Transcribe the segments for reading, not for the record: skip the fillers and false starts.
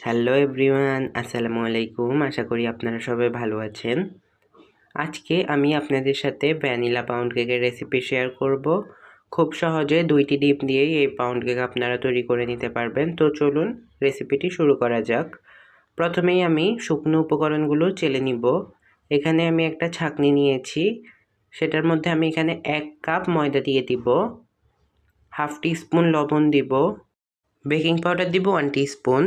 Hello everyone, আসসালামু আলাইকুম। আশা করি আপনারা সবাই ভালো আছেন। আজকে আমি আপনাদের সাথে ভ্যানিলা পাউন্ড কেকের রেসিপি শেয়ার করব। খুব সহজে 2টি ডিম দিয়েই এই পাউন্ড কেক আপনারা তৈরি করে নিতে পারবেন। তো চলুন রেসিপিটি শুরু করা যাক। প্রথমেই আমি শুকনো উপকরণগুলো চেলে নিব। এখানে আমি একটা ছাঁকনি নিয়েছি, সেটার মধ্যে আমি এখানে 1 কাপ ময়দা দিয়ে দিব, হাফ টিস্পুন লবণ দিব, বেকিং পাউডার দিব 1 টিস্পুন,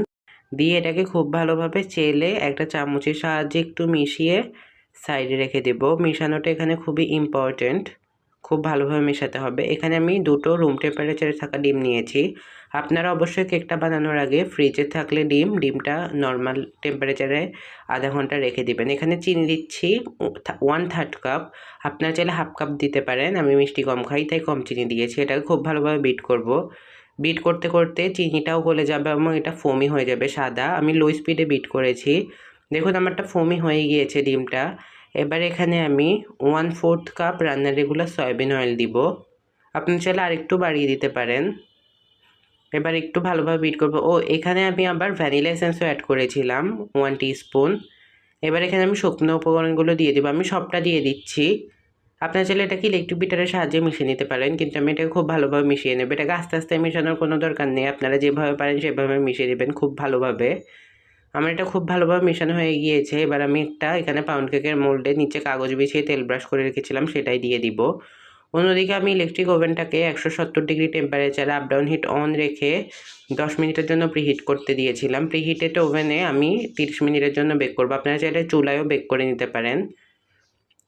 দিয়ে এটাকে খুব ভালোভাবে চেলে একটা চামচের সাহায্যে একটু মিশিয়ে সাইডে রেখে দেব। মেশানোটা এখানে খুবই ইম্পর্ট্যান্ট, খুব ভালোভাবে মেশাতে হবে। এখানে আমি 2টো রুম টেম্পারেচারে থাকা ডিম নিয়েছি। আপনারা অবশ্যই কেকটা বানানোর আগে ফ্রিজে থাকলে ডিমটা নর্মাল টেম্পারেচারে আধা ঘন্টা রেখে দিবেন। এখানে চিনি দিচ্ছি 1/3 কাপ, আপনারা চাইলে হাফ কাপ দিতে পারেন। আমি মিষ্টি কম খাই তাই কম চিনি দিয়েছি। এটাকে খুব ভালোভাবে বিট করব। বিট করতে করতে চিনিটাও গলে যাবে এবং এটা ফোমি হয়ে যাবে সাদা। আমি লো স্পিডে বিট করেছি। দেখুন আমারটা ফোমি হয়ে গিয়েছে ডিমটা। এবার এখানে আমি 1/4 কাপ রান্নার রেগুলার সয়াবিন অয়েল দিব। আপনি চাইলে আরেকটু বাড়িয়ে দিতে পারেন। এবার একটু ভালোভাবে বিট করবো। এখানে আমি আবার ভ্যানিলা এসেন্সও অ্যাড করেছিলাম 1 টিস্পুন। এবার এখানে আমি শুকনো উপকরণগুলো দিয়ে দেবো। আমি সবটা দিয়ে দিচ্ছি। আপনার চাইলে এটাকে ইলেকট্রিক বিটারের সাহায্যে মিশিয়ে নিতে পারেন, কিন্তু আমি এটাকে খুব ভালোভাবে মিশিয়ে নেব। এটাকে আস্তে আস্তে মেশানোর কোনো দরকার নেই, আপনারা যেভাবে পারেন সেভাবে মিশিয়ে দেবেন খুব ভালোভাবে। আমার এটা খুব ভালোভাবে মেশানো হয়ে গিয়েছে। এবার আমি এখানে পাউন্ড কেকের মোল্ডে নিচে কাগজ বিছিয়ে তেল ব্রাশ করে রেখেছিলাম, সেটাই দিয়ে দিব। অন্যদিকে আমি ইলেকট্রিক ওভেনটাকে 170 ডিগ্রি টেম্পারেচারে আপ ডাউন হিট অন রেখে 10 মিনিটের জন্য প্রিহিট করতে দিয়েছিলাম। প্রিহিটেড ওভেনে আমি 30 মিনিটের জন্য বেক করবো। আপনারা চাইলে চুলায়ও বেক করে নিতে পারেন।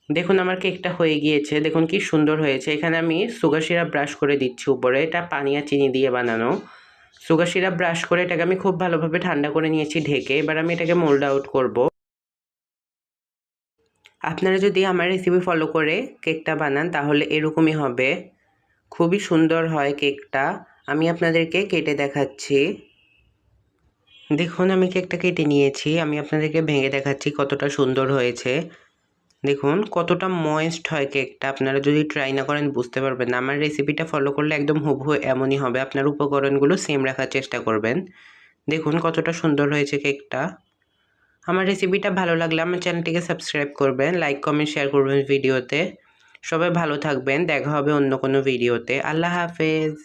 দেখুন আমার কেকটা হয়ে গিয়েছে, দেখুন কি সুন্দর হয়েছে। এখানে আমি সুগার সিরাপ ব্রাশ করে দিচ্ছি উপরে। এটা পানি আর চিনি দিয়ে বানানো। সুগার সিরাপ ব্রাশ করে এটাকে আমি খুব ভালোভাবে ঠান্ডা করে নিয়েছি ঢেকে। এবার আমি এটাকে মোল্ড আউট করব। আপনারা যদি আমার রেসিপি ফলো করে কেকটা বানান তাহলে এরকমই হবে, খুবই সুন্দর হয় কেকটা। আমি আপনাদেরকে কেটে দেখাচ্ছি। দেখুন আমি কেকটা কেটে নিয়েছি, আমি আপনাদেরকে ভেঙে দেখাচ্ছি কতটা সুন্দর হয়েছে। দেখুন কতটা ময়েস্ট হয় কেকটা। আপনারা যদি ট্রাই না করেন বুঝতে পারবেন না। আমার রেসিপিটা ফলো করলে একদম হুবহু এমনই হবে। আপনার উপকরণগুলো সেম রাখার চেষ্টা করবেন। দেখুন কতটা সুন্দর হয়েছে কেকটা। আমার রেসিপিটা ভালো লাগলে আমার চ্যানেলটিকে সাবস্ক্রাইব করবেন, লাইক কমেন্ট শেয়ার করবেন ভিডিওতে। সবাই ভালো থাকবেন, দেখা হবে অন্য কোনো ভিডিওতে। আল্লাহ হাফেজ।